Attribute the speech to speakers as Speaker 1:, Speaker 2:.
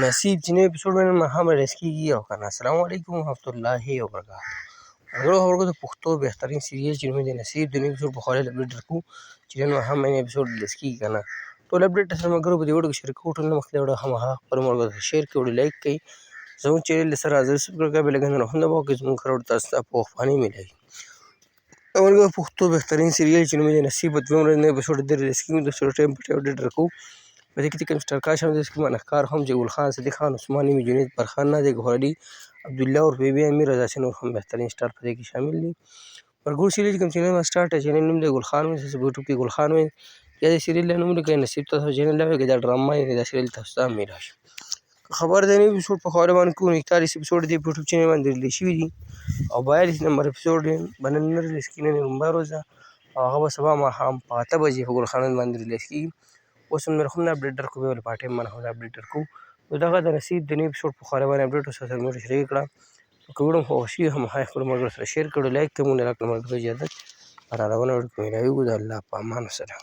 Speaker 1: نصیب چې نوی اپیسوډ باندې ماښام رلیز کېږي او که نه. السلام علیکم ورحمت الله وبرکاتو. خبرو د پښتو بهترین سیریل چې نوم یې د نصیب د نوي اپیسوډ په خواله اپډېټ درکوو چې نن ماښام باندې اپیسوډ رلیز کېږي که نه. ټول اپډېټ سره ملګرو په دې ویډیو کې شریکوو. ټول نه مخکې دا ویډیو خامخا خپلو ملګرو ته شیر کړئ، ویډیو لایک کړئ، زموږ چینل سره حاضر سبسکرایب کړئ، بیل آیکن هم دباؤ کړئ، زموږ کراوډ تاسو ته په وخت میلاوي. ملګرو پښتو بهترین سیریل چې نوم یې د نصیب په دویم ورځ نوی اپیسوډ د رلیز کېږي د ټایم په اپډېټ درکوو. په دې کې چې کوم سټارکاسټ هم دی، کوم نښکار هم چې ګل خان، صدیق خان، عثمان نیمي، جنید، فرخان، نازک، غفور علي، عبدالله عرف بیبي، امیر رضا سین نور هم بهترین سټار په دې کې شامل دي. ملګرو سیریل کوم چینل ما سټارټ چینل نوم دی ګل خان وایي، تاسو په یوټیوب کې ګل خان وایي یا د سیریل نوم ولیکئ، نصیب تاسو چینل ته وایي، دا ډرامه یعنې دا سیریل تاسو ته میلاوي شي. خبر د نوي اپیسوډ په خواله باندې کوو، 41 اپیسوډ دې په یوټیوب چینل باندې ریلیز شوي دي او 42 نمبر اپیسوډ به نن نه ریلیز کېږي، نن رومبه ورځ ده او هغه به سبا ماښام په 8 بجې په ګل خان باندې ریلیز کېږي. اوس هم هم اپډېټ درکوو، بیا ولې په ټایم باندې هم اپډېټ درکوو. نو دغه د نصیب د نوي اپیسوډ په خواله باندې اپډېټ سره زموږ شریک کړه. که ویډیو مو خوښ شي هماغه خپلو ملګرو سره شیر کړئ، لایک کړئ، مونږ نه راکړه ملګرو اجازه په راروانه ویډیو کې میلاویږو. د الله په امان سره.